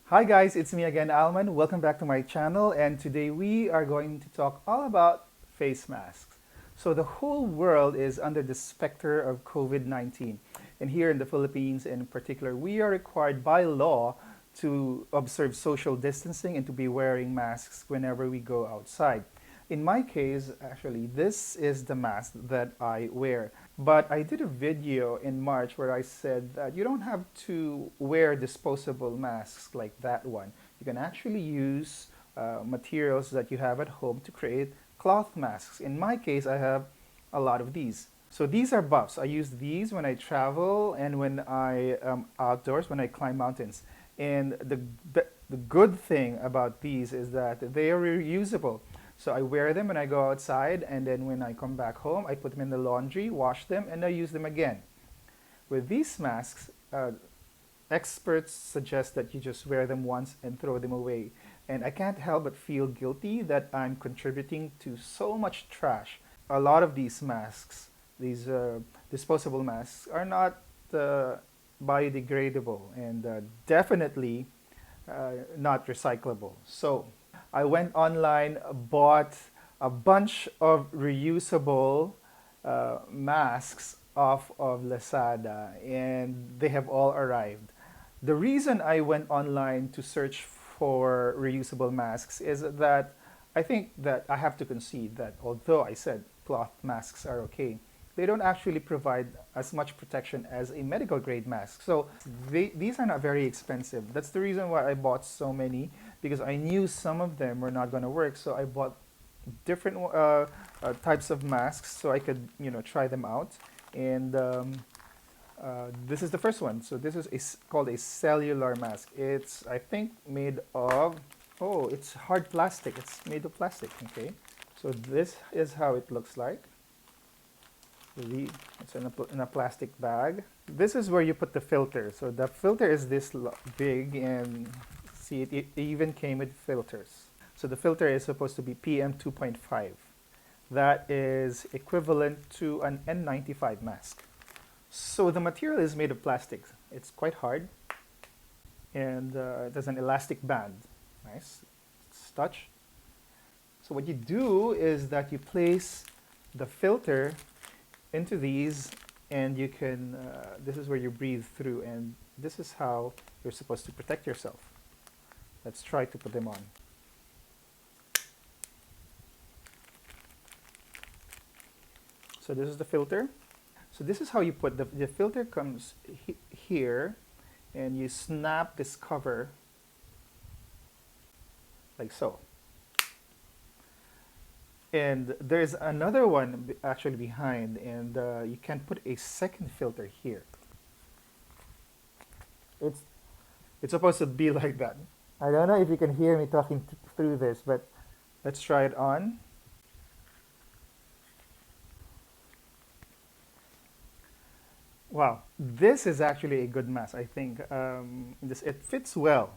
Hi guys, it's me again, Alman. Welcome back to my channel, and today we are going to talk all about face masks. So the whole world is under the specter of COVID-19, and here in the Philippines in particular, we are required by law to observe social distancing and to be wearing masks whenever we go outside. In my case, actually, this is the mask that I wear. But I did a video in March where I said that you don't have to wear disposable masks like that one. You can actually use materials that you have at home to create cloth masks. In my case, I have a lot of these. So these are buffs. I use these when I travel and when I am outdoors, when I climb mountains. And the good thing about these is that they are reusable. So I wear them when I go outside, and then when I come back home, I put them in the laundry, wash them, and I use them again. With these masks, experts suggest that you just wear them once and throw them away. And I can't help but feel guilty that I'm contributing to so much trash. A lot of these masks, these disposable masks, are not biodegradable and definitely not recyclable. So I went online, bought a bunch of reusable masks off of Lazada, and they have all arrived. The reason I went online to search for reusable masks is that I think that I have to concede that although I said cloth masks are okay, they don't actually provide as much protection as a medical grade mask. So these are not very expensive. That's the reason why I bought so many, because I knew some of them were not going to work. So I bought different types of masks so I could, try them out. And this is the first one. So this is called a cellular mask. It's, I think, made of, oh, it's hard plastic. It's made of plastic, okay? So this is how it looks like. It's in a plastic bag. This is where you put the filter. So the filter is this big, and see, it even came with filters. So the filter is supposed to be PM 2.5. That is equivalent to an N95 mask. So the material is made of plastic. It's quite hard, and it has an elastic band. Nice. It's touch. So what you do is that you place the filter into these, and you can, this is where you breathe through, and this is how you're supposed to protect yourself. Let's try to put them on. So this is the filter. So this is how you put the filter comes here, and you snap this cover like so. And there's another one actually behind, and you can put a second filter here. It's supposed to be like that. I don't know if you can hear me talking through this, but let's try it on. Wow, this is actually a good mask, I think. It fits well.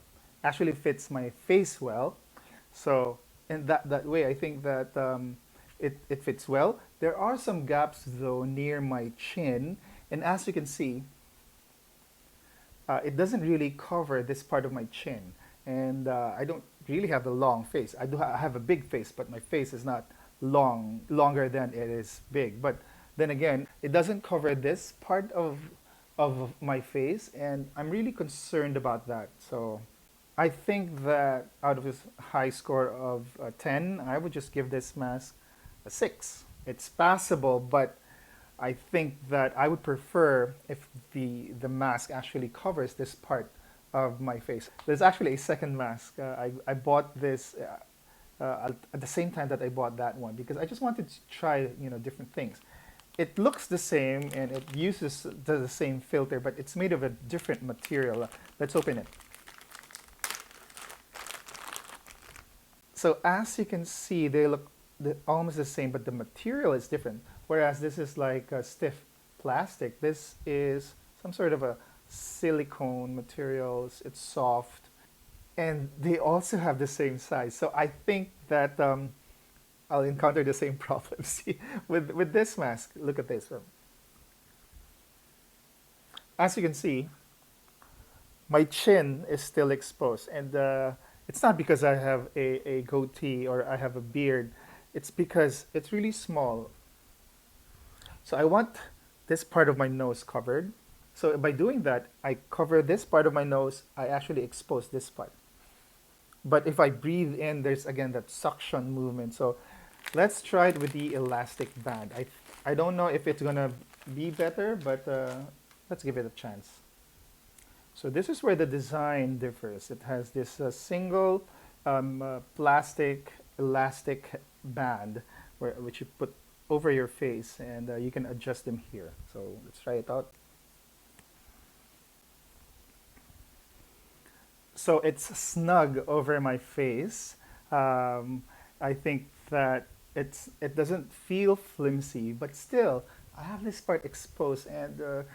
Actually fits my face well. So in that way, I think that it fits well. There are some gaps though near my chin, and as you can see, it doesn't really cover this part of my chin. And I don't really have a long face. I have a big face, but my face is not longer than it is big. But then again, it doesn't cover this part of my face, and I'm really concerned about that. So I think that out of this high score of 10, I would just give this mask a 6. It's passable, but I think that I would prefer if the mask actually covers this part of my face. There's actually a second mask. I bought this at the same time that I bought that one, because I just wanted to try different things. It looks the same and it uses the same filter, but it's made of a different material. Let's open it. So as you can see, they look almost the same, but the material is different. Whereas this is like a stiff plastic. This is some sort of a silicone material. It's soft. And they also have the same size. So I think that I'll encounter the same problems with this mask. Look at this. As you can see, my chin is still exposed. And it's not because I have a goatee or I have a beard. It's because it's really small. So I want this part of my nose covered. So by doing that, I cover this part of my nose. I actually expose this part. But if I breathe in, there's again that suction movement. So let's try it with the elastic band. I don't know if it's gonna be better, but let's give it a chance. So this is where the design differs. It has this single plastic elastic band which you put over your face, and you can adjust them here. So let's try it out. So it's snug over my face. Um, I think that it doesn't feel flimsy, but still I have this part exposed, and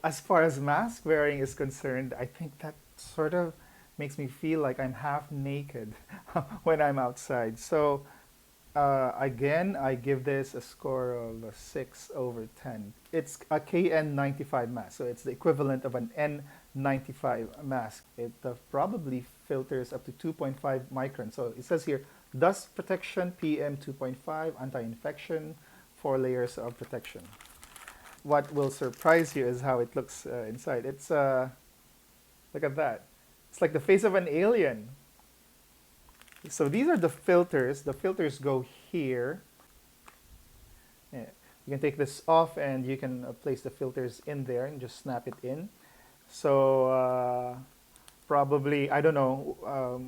as far as mask wearing is concerned, I think that sort of makes me feel like I'm half naked when I'm outside. So again, I give this a score of a 6 over 10. It's a KN95 mask, so it's the equivalent of an N95 mask. It probably filters up to 2.5 microns. So it says here, dust protection, PM 2.5, anti-infection, 4 layers of protection. What will surprise you is how it looks inside. Look at that. It's like the face of an alien. So these are the filters. The filters go here. Yeah. You can take this off and you can place the filters in there and just snap it in. So probably, I don't know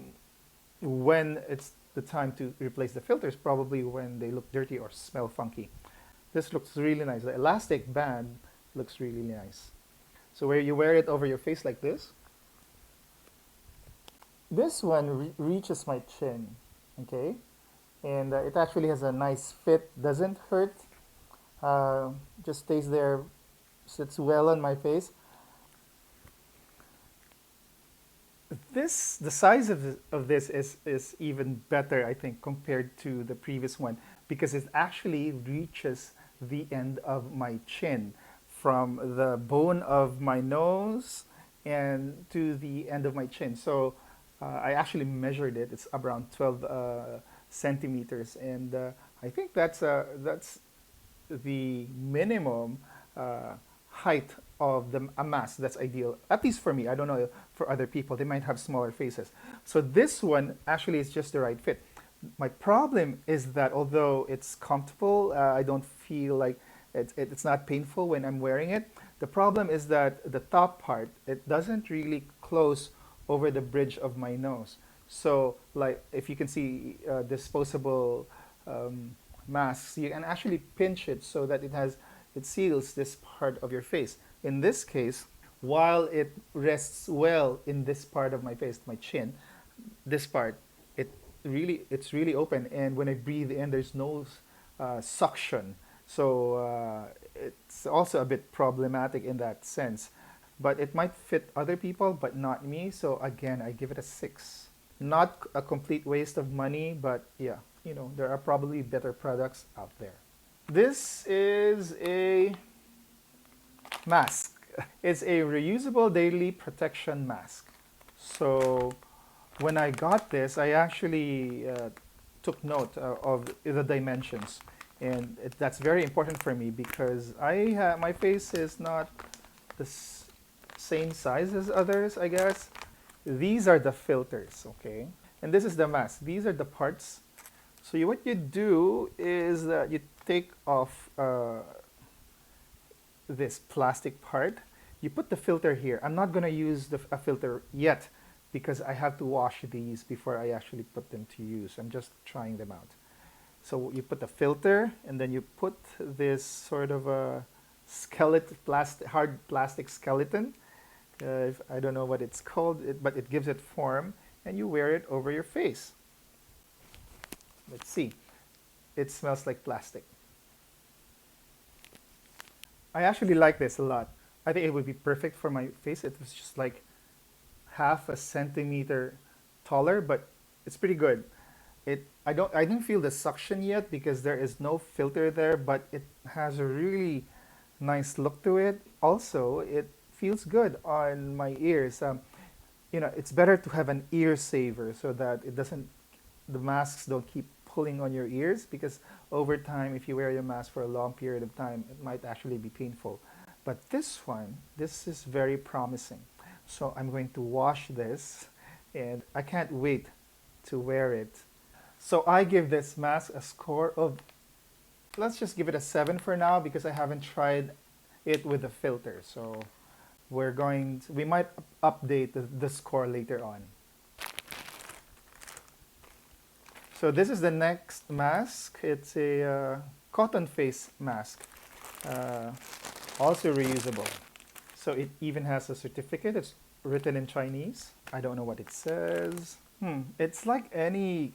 when it's the time to replace the filters, probably when they look dirty or smell funky. This looks really nice. The elastic band looks really nice. So where you wear it over your face like this one reaches my chin, okay? And it actually has a nice fit, doesn't hurt, just stays there, sits well on my face. The size of this is even better, I think, compared to the previous one because it actually reaches the end of my chin from the bone of my nose and to the end of my chin. So I actually measured it. It's around 12 centimeters, and I think that's the minimum height of a mask that's ideal. At least for me. I don't know for other people. They might have smaller faces. So this one actually is just the right fit. My problem is that although it's comfortable, I don't feel like it's not painful when I'm wearing it. The problem is that the top part, it doesn't really close over the bridge of my nose. So like if you can see disposable masks, you can actually pinch it so that it seals this part of your face. In this case, while it rests well in this part of my face, my chin, this part, it's really open, and when I breathe in, there's no suction. So it's also a bit problematic in that sense. But it might fit other people, but not me. So again, I give it a 6. Not a complete waste of money, but yeah, there are probably better products out there. This is a mask. It's a reusable daily protection mask. So when I got this, I actually took note of the dimensions. And that's very important for me because my face is not the same size as others, I guess. These are the filters, okay? And this is the mask. These are the parts. So what you do is that you take off this plastic part. You put the filter here. I'm not going to use a filter yet because I have to wash these before I actually put them to use. I'm just trying them out. So you put the filter and then you put this sort of a skeleton, hard plastic skeleton. I don't know what it's called, but it gives it form, and you wear it over your face. Let's see. It smells like plastic. I actually like this a lot. I think it would be perfect for my face. It was just like half a centimeter taller, but it's pretty good. I didn't feel the suction yet because there is no filter there, but it has a really nice look to it. Also, it feels good on my ears. It's better to have an ear saver so that the masks don't keep pulling on your ears, because over time, if you wear your mask for a long period of time, it might actually be painful. But this is very promising. So I'm going to wash this, and I can't wait to wear it. So I give this mask a score of, let's just give it a 7 for now, because I haven't tried it with the filter. So we might update the score later on. So this is the next mask. It's a cotton face mask, uh, also reusable. So it even has a certificate. It's written in Chinese. I don't know what it says. It's like any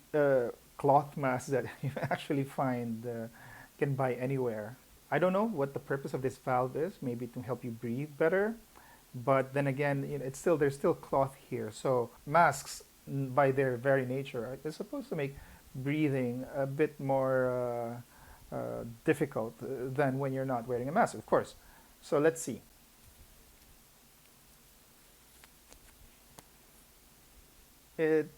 cloth mask that you actually find, can buy anywhere. I don't know what the purpose of this valve is. Maybe to help you breathe better. But then again, there's still cloth here. So masks, by their very nature, are supposed to make breathing a bit more difficult than when you're not wearing a mask, of course. So let's see. It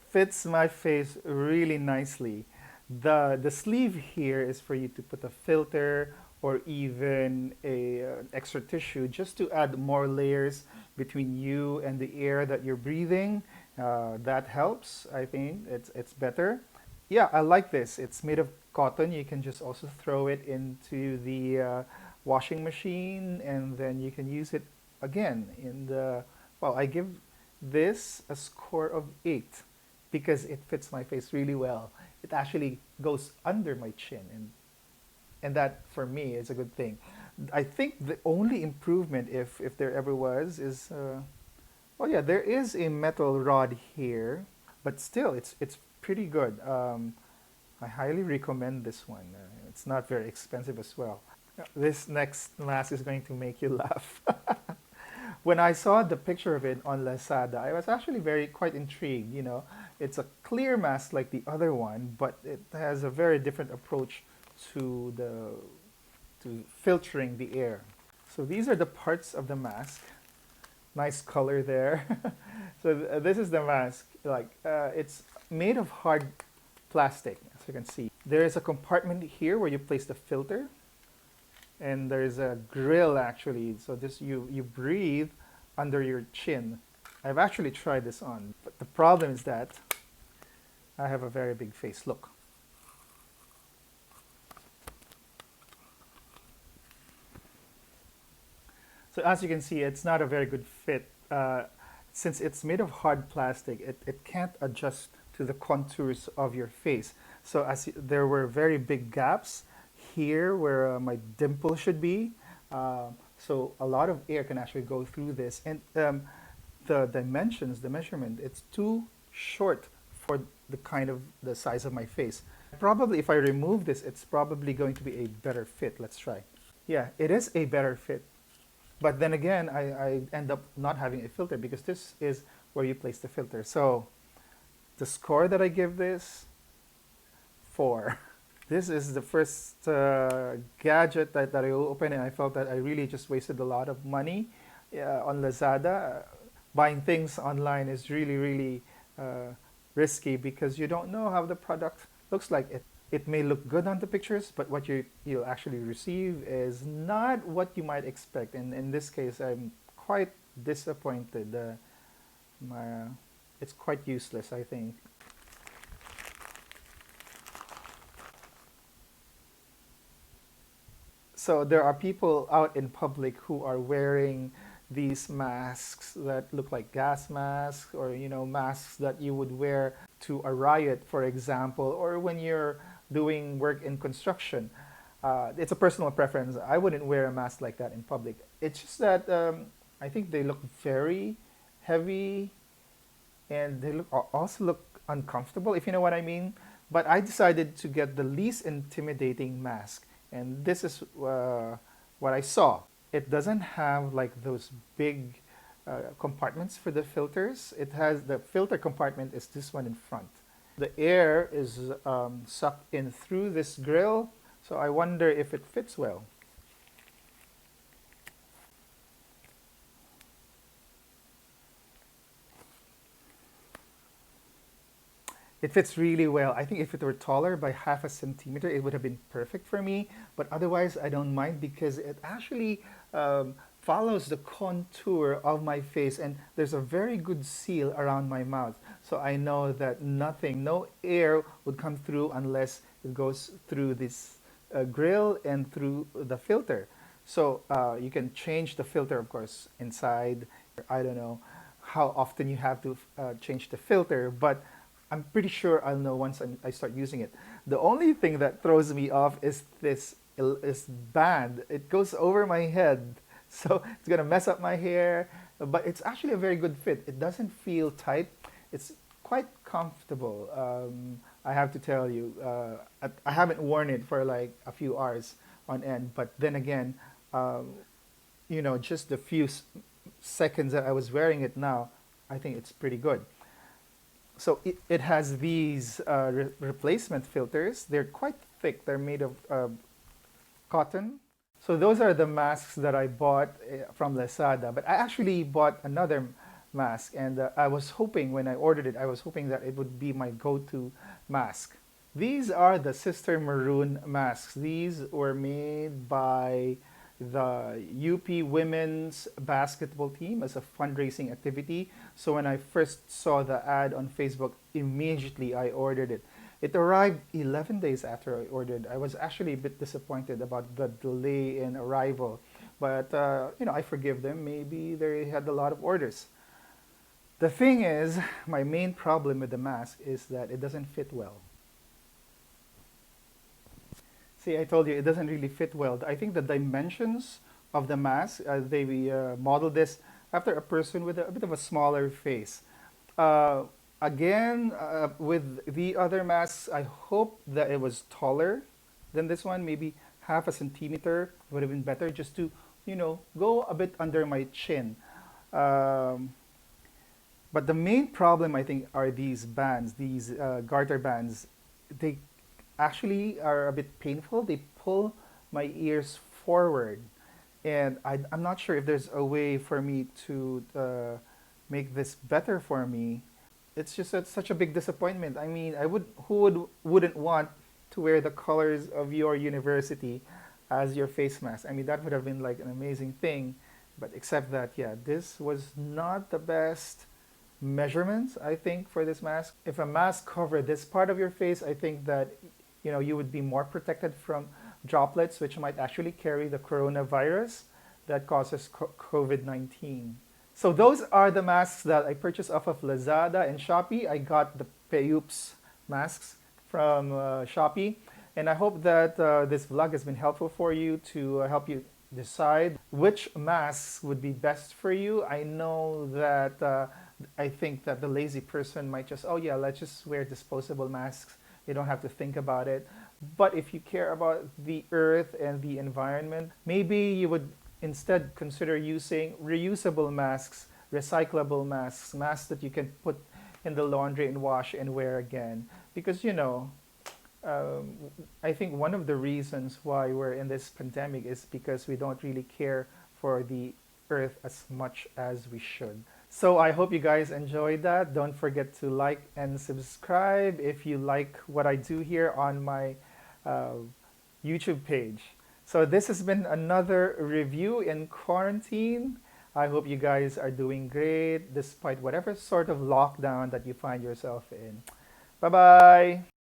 fits my face really nicely. The sleeve here is for you to put a filter or even an extra tissue, just to add more layers between you and the air that you're breathing. That helps. I think it's better. Yeah, I like this. It's made of cotton. You can just also throw it into the washing machine, and then you can use it again in the. Well, I give this a score of 8 because it fits my face really well. It actually goes under my chin, and that for me is a good thing. I think the only improvement, if there ever was, is well, yeah, there is a metal rod here, but still, it's pretty good. I highly recommend this one. It's not very expensive as well. This next mask is going to make you laugh. When I saw the picture of it on Lazada, I was actually quite intrigued. It's a clear mask like the other one, but it has a very different approach to filtering the air. So these are the parts of the mask. Nice color there. So this is the mask. It's made of hard plastic, as you can see. There is a compartment here where you place the filter, and there's a grill actually. So you breathe under your chin. I've actually tried this on, but the problem is that I have a very big face. Look. So as you can see, it's not a very good fit. Since it's made of hard plastic, it can't adjust to the contours of your face. So there were very big gaps here where my dimple should be. So a lot of air can actually go through this. And the dimensions, the measurement, it's too short for the size of my face. Probably if I remove this, it's probably going to be a better fit. Let's try. Yeah, it is a better fit. But then again, I end up not having a filter because this is where you place the filter. So the score that I give this, 4. This is the first gadget that I opened, and I felt that I really just wasted a lot of money on Lazada. Buying things online is really, really risky because you don't know how the product looks like. It may look good on the pictures, but what you'll actually receive is not what you might expect. And in this case, I'm quite disappointed. It's quite useless, I think. So there are people out in public who are wearing these masks that look like gas masks, or masks that you would wear to a riot, for example, or when you're doing work in construction. It's a personal preference. I wouldn't wear a mask like that in public. It's just that I think they look very heavy, and they also look uncomfortable, if you know what I mean. But I decided to get the least intimidating mask, and this is what I saw. It doesn't have like those big compartments for the filters. The filter compartment is this one in front. The air is sucked in through this grill, so I wonder if it fits well. It fits really well. I think if it were taller by half a centimeter, it would have been perfect for me. But otherwise, I don't mind because it actually follows the contour of my face, and there's a very good seal around my mouth. So I know that nothing, no air would come through unless it goes through this grill and through the filter. So you can change the filter, of course, inside. I don't know how often you have to change the filter, but I'm pretty sure I'll know once I start using it. The only thing that throws me off is this band. It goes over my head, so it's gonna mess up my hair. But it's actually a very good fit. It doesn't feel tight. It's quite comfortable. I have to tell you, I haven't worn it for like a few hours on end. But then again, um, just the few seconds that I was wearing it now, I think it's pretty good. So it has these replacement filters. They're quite thick. They're made of cotton. So those are the masks that I bought from Lazada. But I actually bought another mask, and I was hoping when I ordered it, I was hoping that it would be my go-to mask. These are the Sister Maroon masks. These were made by the UP women's basketball team as a fundraising activity. So when I first saw the ad on Facebook, immediately I ordered it. It arrived 11 days after I ordered. I was actually a bit disappointed about the delay in arrival, but I forgive them. Maybe they had a lot of orders. The thing is, my main problem with the mask is that it doesn't fit well. See, I told you it doesn't really fit well. I think the dimensions of the mask, they modeled this after a person with a bit of a smaller face. Uh, Again, with the other masks, I hope that it was taller than this one. Maybe half a centimeter would have been better just to, go a bit under my chin. Um, but the main problem, I think, are these bands, these garter bands. They actually are a bit painful. They pull my ears forward. And I'm not sure if there's a way for me to make this better for me. It's just such a big disappointment. I mean, wouldn't want to wear the colors of your university as your face mask? I mean, that would have been like an amazing thing. But except that, yeah, this was not the best measurements, I think, for this mask. If a mask covered this part of your face, I think that you would be more protected from droplets, which might actually carry the coronavirus that causes COVID-19. So those are the masks that I purchased off of Lazada and Shopee. I got the Payoops masks from Shopee. And I hope that this vlog has been helpful for you to help you decide which masks would be best for you. I know that I think that the lazy person might just, oh yeah, let's just wear disposable masks. You don't have to think about it. But if you care about the earth and the environment, maybe you would instead consider using reusable masks, recyclable masks, masks that you can put in the laundry and wash and wear again. Because, um, I think one of the reasons why we're in this pandemic is because we don't really care for the earth as much as we should. So I hope you guys enjoyed that. Don't forget to like and subscribe if you like what I do here on my uh, YouTube page. So this has been another review in quarantine. I hope you guys are doing great despite whatever sort of lockdown that you find yourself in. Bye bye.